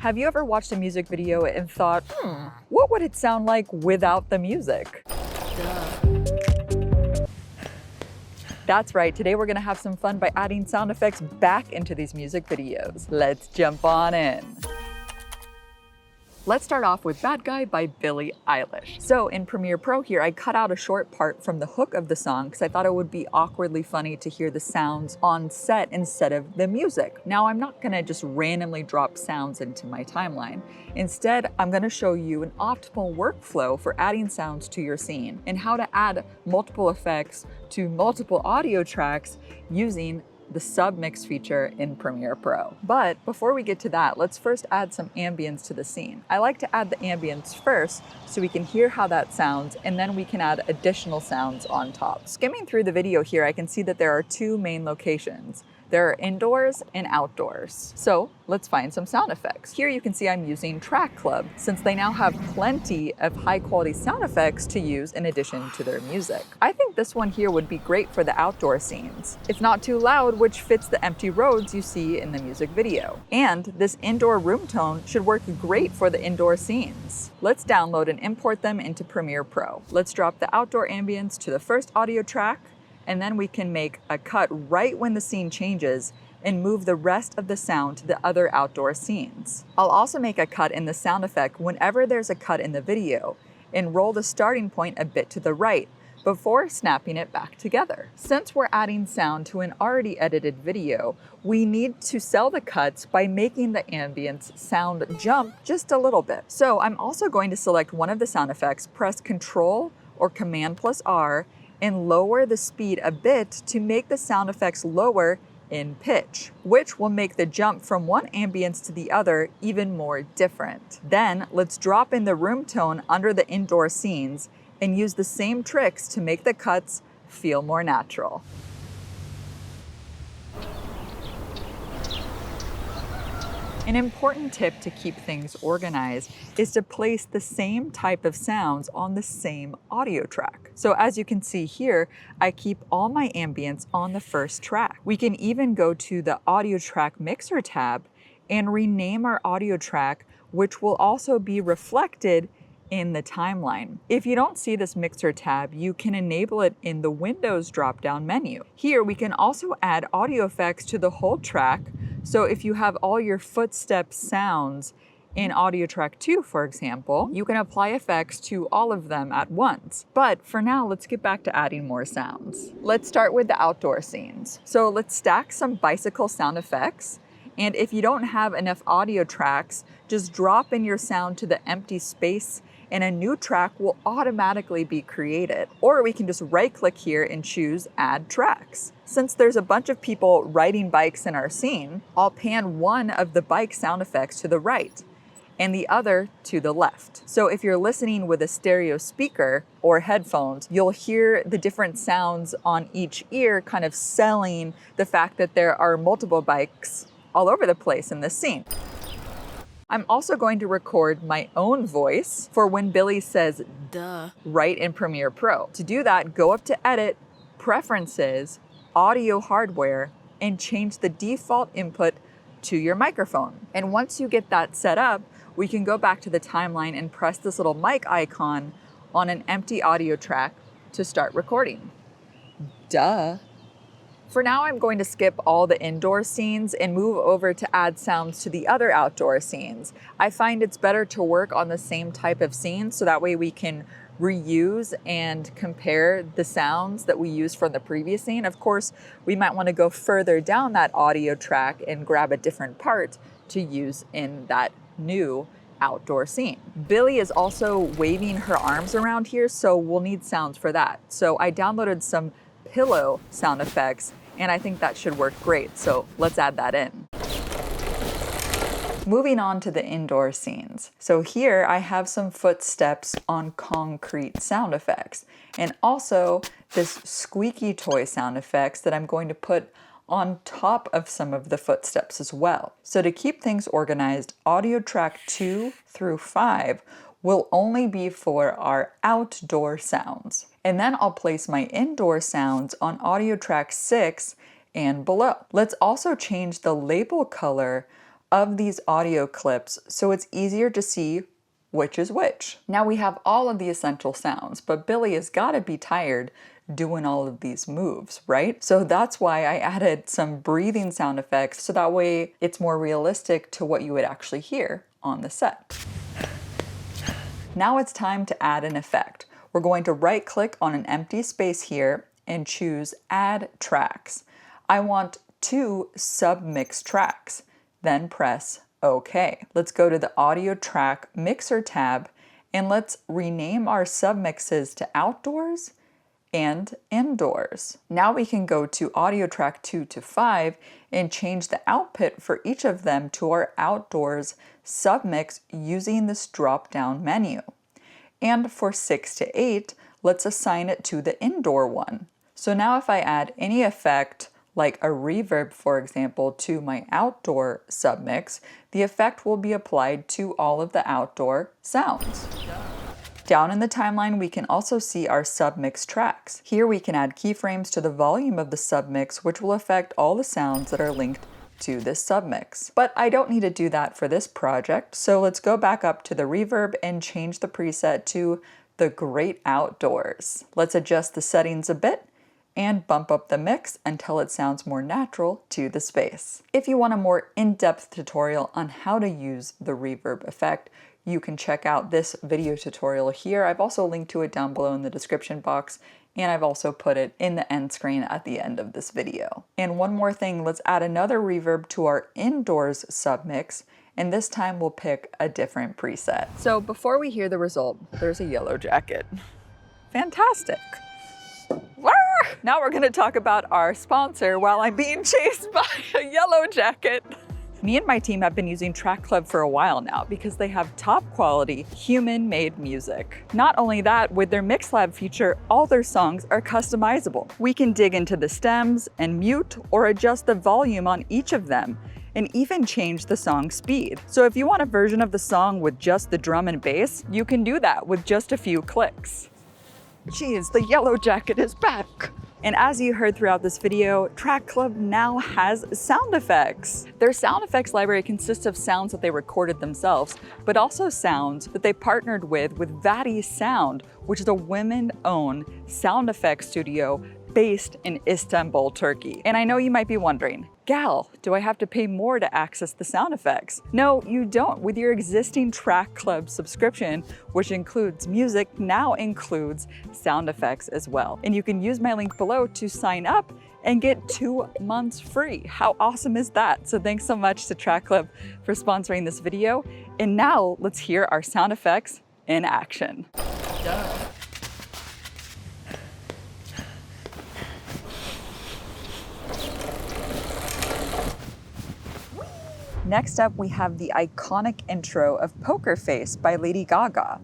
Have you ever watched a music video and thought, what would it sound like without the music? That's right, today we're gonna have some fun by adding sound effects back into these music videos. Let's jump on in. Let's start off with Bad Guy by Billie Eilish. So in Premiere Pro here, I cut out a short part from the hook of the song because I thought it would be awkwardly funny to hear the sounds on set instead of the music. Now I'm not gonna just randomly drop sounds into my timeline. Instead, I'm gonna show you an optimal workflow for adding sounds to your scene and how to add multiple effects to multiple audio tracks using the Submix feature in Premiere Pro. But before we get to that, let's first add some ambience to the scene. I like to add the ambience first so we can hear how that sounds, and then we can add additional sounds on top. Skimming through the video here, I can see that there are two main locations. There are indoors and outdoors. So let's find some sound effects. Here you can see I'm using TrackClub since they now have plenty of high quality sound effects to use in addition to their music. I think this one here would be great for the outdoor scenes. It's not too loud, which fits the empty roads you see in the music video. And this indoor room tone should work great for the indoor scenes. Let's download and import them into Premiere Pro. Let's drop the outdoor ambience to the first audio track, and then we can make a cut right when the scene changes and move the rest of the sound to the other outdoor scenes. I'll also make a cut in the sound effect whenever there's a cut in the video and roll the starting point a bit to the right before snapping it back together. Since we're adding sound to an already edited video, we need to sell the cuts by making the ambience sound jump just a little bit. So I'm also going to select one of the sound effects, press Ctrl or Command plus R, and lower the speed a bit to make the sound effects lower in pitch, which will make the jump from one ambience to the other even more different. Then let's drop in the room tone under the indoor scenes and use the same tricks to make the cuts feel more natural. An important tip to keep things organized is to place the same type of sounds on the same audio track. So as you can see here, I keep all my ambience on the first track. We can even go to the audio track mixer tab and rename our audio track, which will also be reflected in the timeline. If you don't see this mixer tab, you can enable it in the Windows drop-down menu. Here we can also add audio effects to the whole track. So if you have all your footstep sounds in audio track 2, for example, you can apply effects to all of them at once. But for now, let's get back to adding more sounds. Let's start with the outdoor scenes. So let's stack some bicycle sound effects. And if you don't have enough audio tracks, just drop in your sound to the empty space and a new track will automatically be created. Or we can just right-click here and choose Add Tracks. Since there's a bunch of people riding bikes in our scene, I'll pan one of the bike sound effects to the right and the other to the left. So if you're listening with a stereo speaker or headphones, you'll hear the different sounds on each ear kind of selling the fact that there are multiple bikes all over the place in this scene. I'm also going to record my own voice for when Billie says "duh" right in Premiere Pro. To do that, go up to Edit, Preferences, Audio Hardware, and change the default input to your microphone. And once you get that set up, we can go back to the timeline and press this little mic icon on an empty audio track to start recording. Duh. For now, I'm going to skip all the indoor scenes and move over to add sounds to the other outdoor scenes. I find it's better to work on the same type of scene so that way we can reuse and compare the sounds that we used from the previous scene. Of course, we might want to go further down that audio track and grab a different part to use in that new outdoor scene. Billie is also waving her arms around here, so we'll need sounds for that. So I downloaded some pillow sound effects, and I think that should work great. So let's add that in. Moving on to the indoor scenes. So here I have some footsteps on concrete sound effects, and also this squeaky toy sound effects that I'm going to put on top of some of the footsteps as well. So to keep things organized, audio track 2 through 5 will only be for our outdoor sounds. And then I'll place my indoor sounds on audio track 6 and below. Let's also change the label color of these audio clips so it's easier to see which is which. Now we have all of the essential sounds, but Billie has got to be tired doing all of these moves, right? So that's why I added some breathing sound effects so that way it's more realistic to what you would actually hear on the set. Now it's time to add an effect. We're going to right click on an empty space here and choose Add Tracks. I want 2 submix tracks, then press OK. Let's go to the Audio Track Mixer tab and let's rename our submixes to Outdoors and Indoors. Now we can go to Audio Track 2 to 5 and change the output for each of them to our Outdoors submix using this drop-down menu. And for 6 to 8, let's assign it to the Indoor one. So now if I add any effect, like a reverb, for example, to my outdoor submix, the effect will be applied to all of the outdoor sounds. Down in the timeline, we can also see our submix tracks. Here we can add keyframes to the volume of the submix, which will affect all the sounds that are linked to this submix. But I don't need to do that for this project, so let's go back up to the reverb and change the preset to the Great Outdoors. Let's adjust the settings a bit and bump up the mix until it sounds more natural to the space. If you want a more in-depth tutorial on how to use the reverb effect, you can check out this video tutorial here. I've also linked to it down below in the description box, and I've also put it in the end screen at the end of this video. And one more thing, let's add another reverb to our Indoors submix, and this time we'll pick a different preset. So before we hear the result, there's a yellow jacket. Fantastic. Now we're gonna talk about our sponsor while I'm being chased by a yellow jacket. Me and my team have been using TrackClub for a while now because they have top quality, human-made music. Not only that, with their MixLab feature, all their songs are customizable. We can dig into the stems and mute or adjust the volume on each of them, and even change the song speed. So if you want a version of the song with just the drum and bass, you can do that with just a few clicks. Geez, the yellow jacket is back. And as you heard throughout this video, TrackClub now has sound effects. Their sound effects library consists of sounds that they recorded themselves, but also sounds that they partnered with Vati Sound, which is a women-owned sound effects studio based in Istanbul, Turkey. And I know you might be wondering, Gal, do I have to pay more to access the sound effects? No, you don't. With your existing TrackClub subscription, which includes music, now includes sound effects as well. And you can use my link below to sign up and get 2 months free. How awesome is that? So thanks so much to TrackClub for sponsoring this video. And now let's hear our sound effects in action. Duh. Next up, we have the iconic intro of Poker Face by Lady Gaga.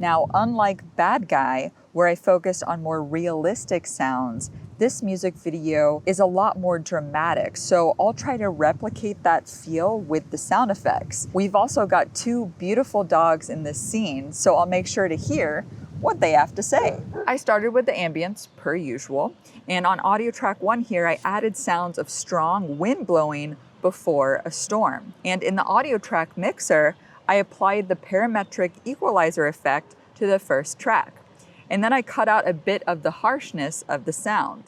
Now, unlike Bad Guy, where I focused on more realistic sounds, this music video is a lot more dramatic, so I'll try to replicate that feel with the sound effects. We've also got 2 beautiful dogs in this scene, so I'll make sure to hear what they have to say. I started with the ambience, per usual, and on audio track 1 here, I added sounds of strong wind blowing before a storm. And in the audio track mixer, I applied the parametric equalizer effect to the first track. And then I cut out a bit of the harshness of the sound.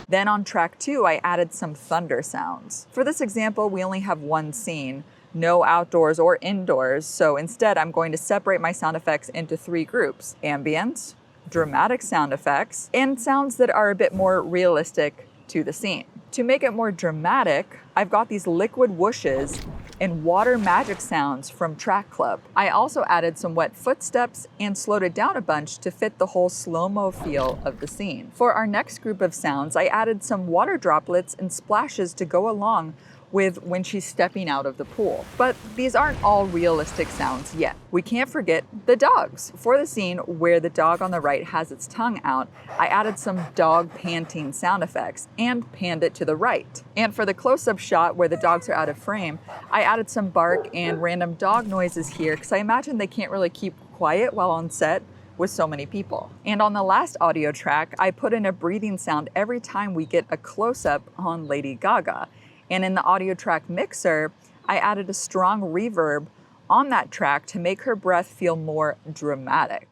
Then on track 2, I added some thunder sounds. For this example, we only have 1 scene, no outdoors or indoors, so instead I'm going to separate my sound effects into 3 groups: ambience, dramatic sound effects, and sounds that are a bit more realistic to the scene. To make it more dramatic, I've got these liquid whooshes and water magic sounds from TrackClub. I also added some wet footsteps and slowed it down a bunch to fit the whole slow-mo feel of the scene. For our next group of sounds, I added some water droplets and splashes to go along with when she's stepping out of the pool. But these aren't all realistic sounds yet. We can't forget the dogs. For the scene where the dog on the right has its tongue out, I added some dog panting sound effects and panned it to the right. And for the close-up shot where the dogs are out of frame, I added some bark and random dog noises here because I imagine they can't really keep quiet while on set with so many people. And on the last audio track, I put in a breathing sound every time we get a close-up on Lady Gaga. And in the audio track mixer, I added a strong reverb on that track to make her breath feel more dramatic.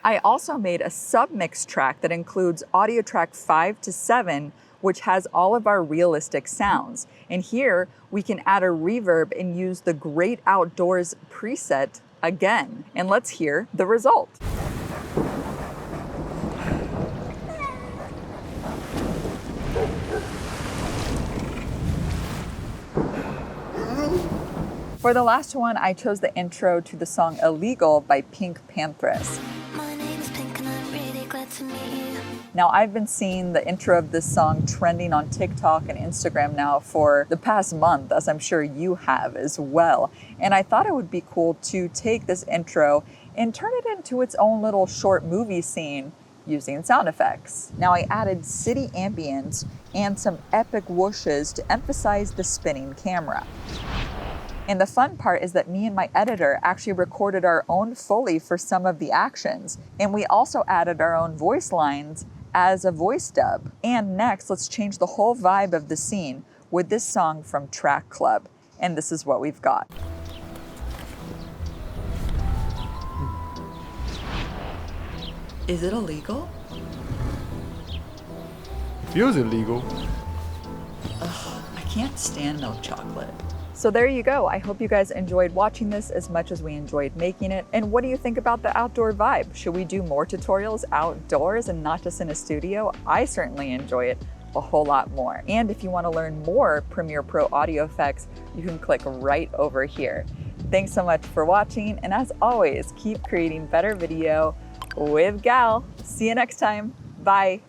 I also made a submix track that includes audio track 5 to 7, which has all of our realistic sounds. And here we can add a reverb and use the Great Outdoors preset again. And let's hear the result. For the last one, I chose the intro to the song Illegal by Panthers. Now, I've been seeing the intro of this song trending on TikTok and Instagram now for the past month, as I'm sure you have as well. And I thought it would be cool to take this intro and turn it into its own little short movie scene using sound effects. Now, I added city ambience and some epic whooshes to emphasize the spinning camera. And the fun part is that me and my editor actually recorded our own Foley for some of the actions. And we also added our own voice lines as a voice dub. And next, let's change the whole vibe of the scene with this song from TrackClub. And this is what we've got. Is it illegal? It feels illegal. Ugh, I can't stand milk chocolate. So there you go. I hope you guys enjoyed watching this as much as we enjoyed making it. And what do you think about the outdoor vibe? Should we do more tutorials outdoors and not just in a studio? I certainly enjoy it a whole lot more. And if you want to learn more Premiere Pro audio effects, you can click right over here. Thanks so much for watching. And as always, keep creating better video with Gal. See you next time. Bye.